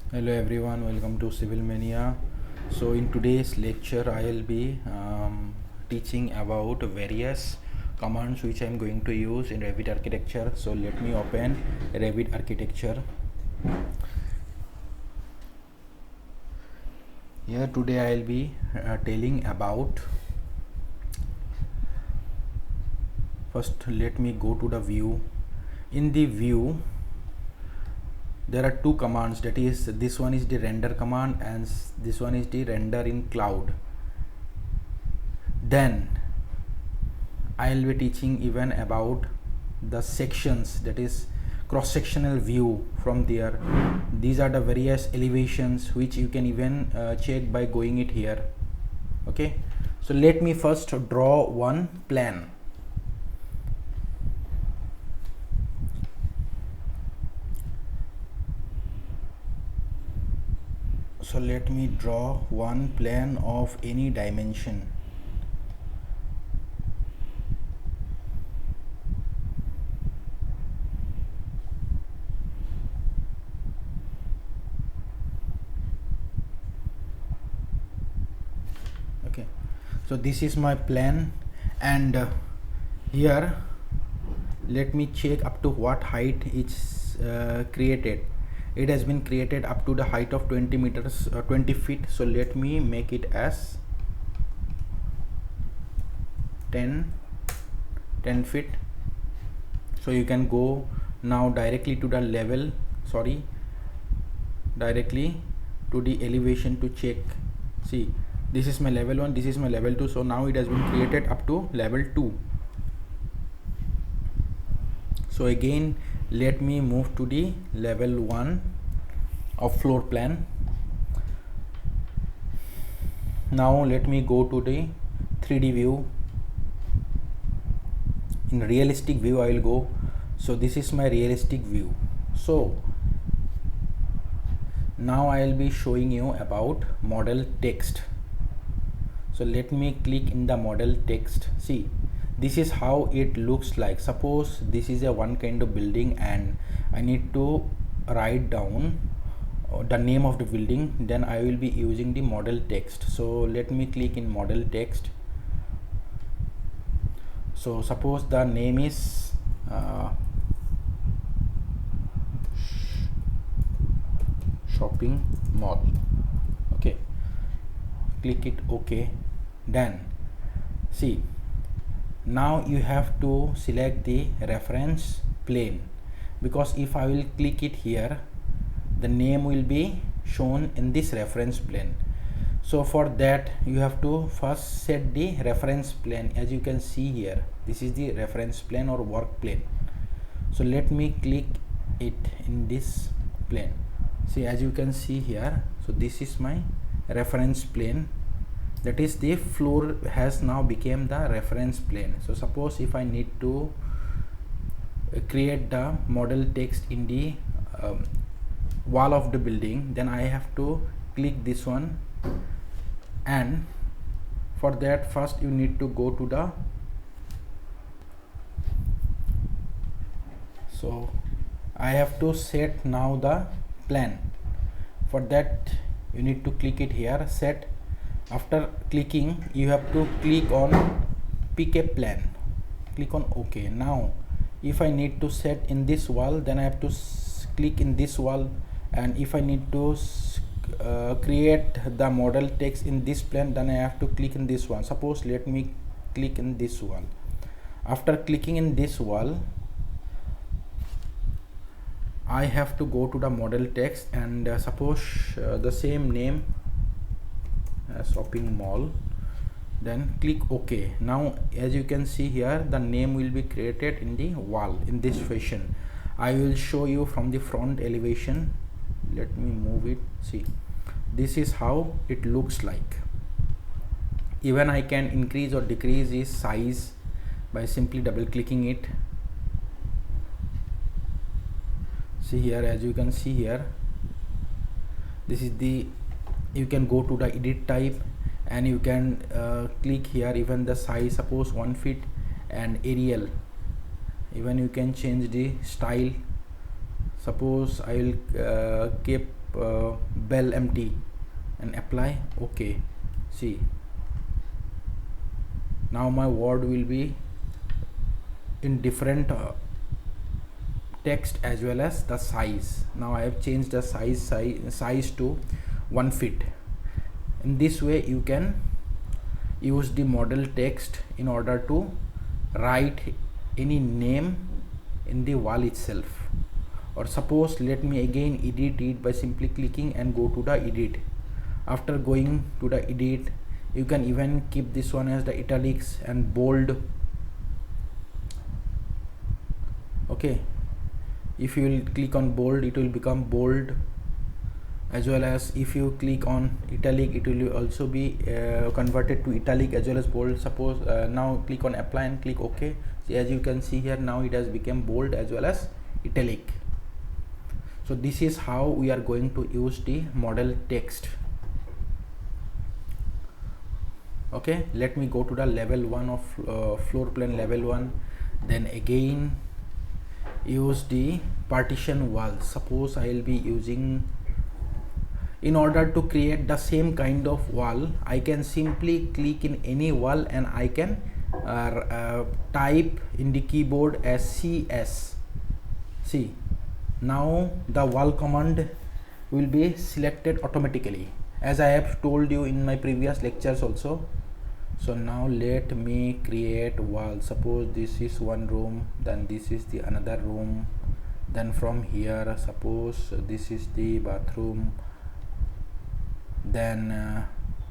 Hello everyone, welcome to Civil Mania. So in today's lecture I will be teaching about various commands which I am going to use in Revit architecture. So let me open Revit architecture. Here today I will be telling about, first let me go to the view. In the view there are two commands, that is this one is the render command and this one is the render in cloud. Then I will be teaching even about the sections, that is cross-sectional view from there. These are the various elevations which you can even check by going it here. Okay, so let me first draw one plan. So let me draw one plan of any dimension. Okay, so this is my plan, and here let me check up to what height it's created. It has been created up to the height of 20 meters, 20 feet. So let me make it as 10 feet. So you can go now directly to the level, directly to the elevation to check. See, this is my level 1, this is my level 2. So now it has been created up to level 2. So again let me move to the level 1 of floor plan. Now let me go to the 3D view. In realistic view I will go. So this is my realistic view. So now I will be showing you about model text. So let me click in the model text. See, this is how it looks like. Suppose this is a one kind of building and I need to write down the name of the building, then I will be using the model text. So let me click in model text. So suppose the name is shopping mall. Okay, click it OK. Then see, now you have to select the reference plane, because if I will click it here, the name will be shown in this reference plane. So for that you have to first set the reference plane. As you can see here, this is the reference plane or work plane. So let me click it in this plane. See, as you can see here, so this is my reference plane, that is the floor has now become the reference plane. So suppose if I need to create the model text in the wall of the building, then I have to click this one, and for that first you need to go to the, so I have to set now the plan. For that you need to click it here, set. After clicking you have to click on pick a plan, click on OK. Now if I need to set in this wall, then I have to click in this wall, and if I need to create the model text in this plan, then I have to click in this one. Suppose let me click in this wall. After clicking in this wall, I have to go to the model text and suppose the same name, shopping mall, then click OK. Now as you can see here, the name will be created in the wall in this fashion. I will show you from the front elevation. Let me move it. See, this is how it looks like. Even I can increase or decrease its size by simply double clicking it. See here, as you can see here, this is the, you can go to the edit type and you can click here even the size, suppose 1 feet, and Arial. Even you can change the style. Suppose I will keep bell empty and apply OK. See, now my word will be in different text as well as the size. Now I have changed the size to 1 feet. In this way you can use the model text in order to write any name in the wall itself. Or suppose, let me again edit it by simply clicking and go to the edit. After going to the edit, you can even keep this one as the italics and bold. Okay, if you will click on bold, it will become bold, as well as if you click on italic, it will also be converted to italic as well as bold. Suppose now click on apply and click OK. See, as you can see here, now it has become bold as well as italic. So this is how we are going to use the model text. Okay, let me go to the level 1 of floor plan level 1. Then again use the partition wall. Suppose I will be using, in order to create the same kind of wall, I can simply click in any wall and I can type in the keyboard as CS. See, now the wall command will be selected automatically, as I have told you in my previous lectures also. So now let me create wall. Suppose this is one room, then this is the another room, then from here suppose this is the bathroom, then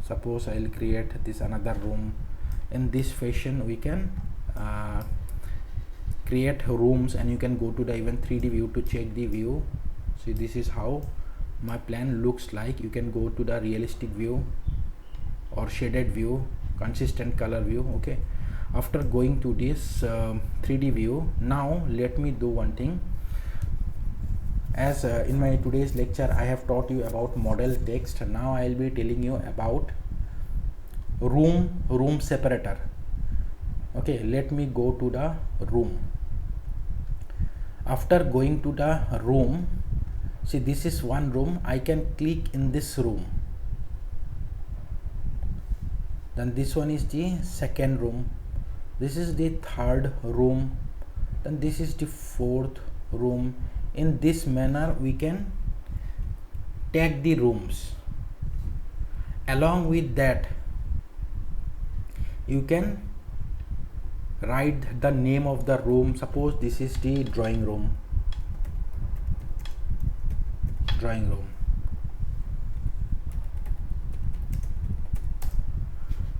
suppose I will create this another room. In this fashion we can create rooms, and you can go to the even 3D view to check the view. See, this is how my plan looks like. You can go to the realistic view or shaded view, consistent color view. Okay, after going to this 3D view, now let me do one thing. As in my today's lecture I have taught you about model text. Now I will be telling you about room separator. Okay, let me go to the room. After going to the room, see, this is one room. I can click in this room. Then this one is the second room, this is the third room, then this is the fourth room. In this manner we can tag the rooms. Along with that, you can write the name of the room. Suppose this is the drawing room.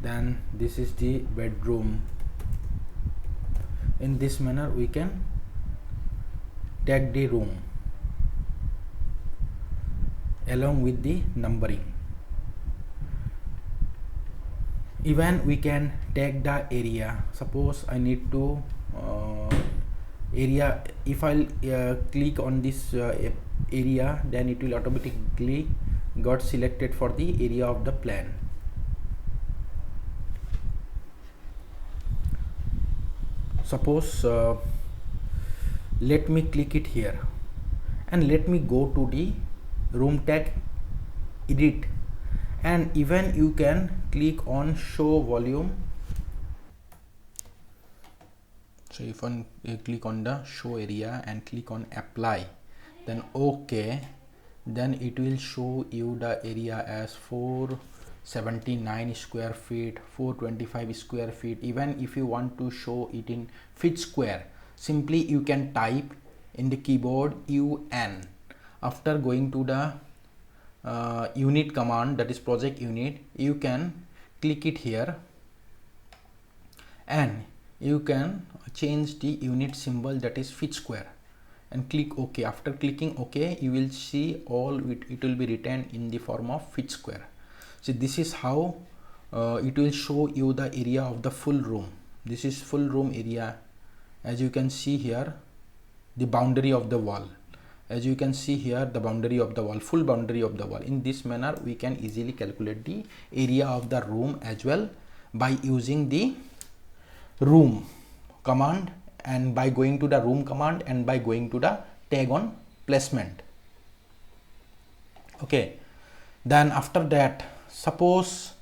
Then this is the bedroom. In this manner we can tag the room along with the numbering. Even we can tag the area. Suppose I need to area, if I'll click on this area, then it will automatically got selected for the area of the plan. Suppose let me click it here and let me go to the room tag, edit, and even you can click on show volume. So if you click on the show area and click on apply, then OK, then it will show you the area as 479 square feet, 425 square feet. Even if you want to show it in feet square, simply you can type in the keyboard UN. After going to the unit command, that is project unit, you can click it here and you can change the unit symbol, that is feet square, and click OK. After clicking OK, you will see all it will be written in the form of feet square. So this is how it will show you the area of the full room. This is full room area. As you can see here, the boundary of the wall. As you can see here, the boundary of the wall, full boundary of the wall. In this manner we can easily calculate the area of the room as well by using the room command, and by going to the room command, and by going to the tag on placement. Okay, then after that, suppose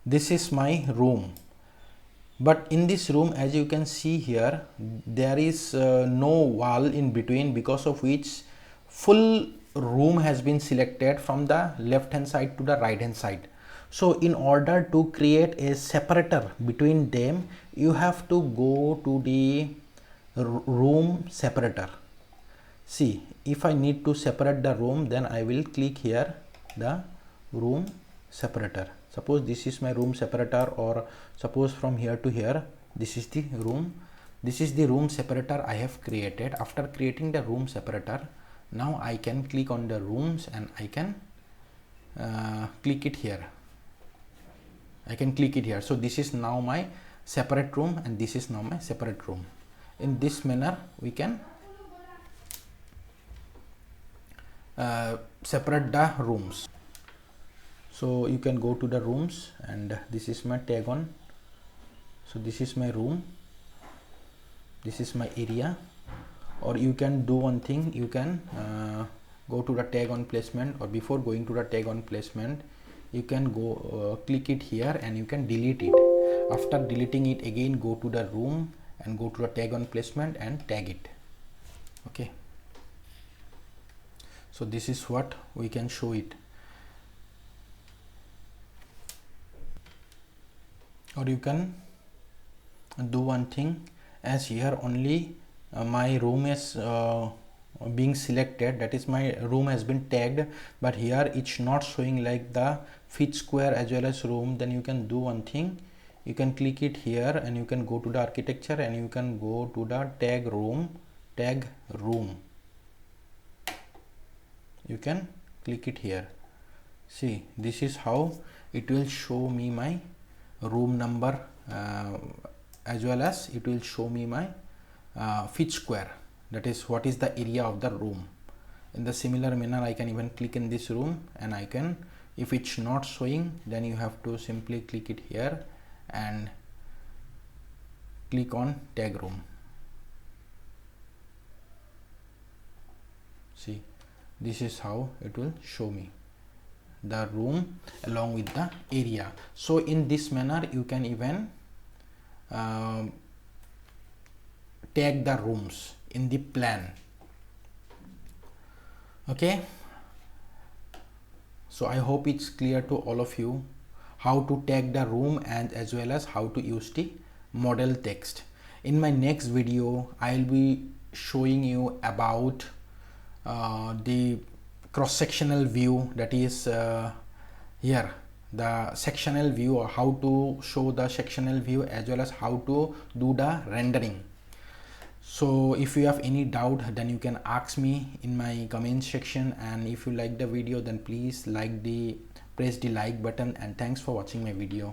this is my room, but in this room, as you can see here, there is no wall in between, because of which full room has been selected from the left hand side to the right hand side. So in order to create a separator between them, you have to go to the room separator. See, if I need to separate the room, then I will click here the room separator. Suppose this is my room separator, or suppose from here to here, this is the room. This is the room separator I have created. After creating the room separator, now I can click on the rooms and I can click it here. I can click it here. So this is now my separate room, and this is now my separate room. In this manner, we can separate the rooms. So you can go to the rooms, and this is my tag on. So this is my room, this is my area. Or you can do one thing, you can go to the tag on placement, or before going to the tag on placement, you can go click it here and you can delete it. After deleting it, again go to the room and go to the tag on placement and tag it. Okay, so this is what we can show it. Or you can do one thing, as here only my room is being selected, that is my room has been tagged, but here it's not showing like the fit square as well as room. Then you can do one thing, you can click it here and you can go to the architecture and you can go to the tag room. You can click it here. See, this is how it will show me my room number, as well as it will show me my fit square, that is what is the area of the room. In the similar manner, I can even click in this room and I can, if it's not showing, then you have to simply click it here and click on tag room. See, this is how it will show me the room along with the area. So in this manner, you can even tag the rooms in the plan. Okay, so I hope it's clear to all of you how to tag the room and as well as how to use the model text. In my next video, I'll be showing you about the cross-sectional view, that is here the sectional view, or how to show the sectional view as well as how to do the rendering. So if you have any doubt, then you can ask me in my comment section, and if you like the video, then please press the like button, and thanks for watching my video.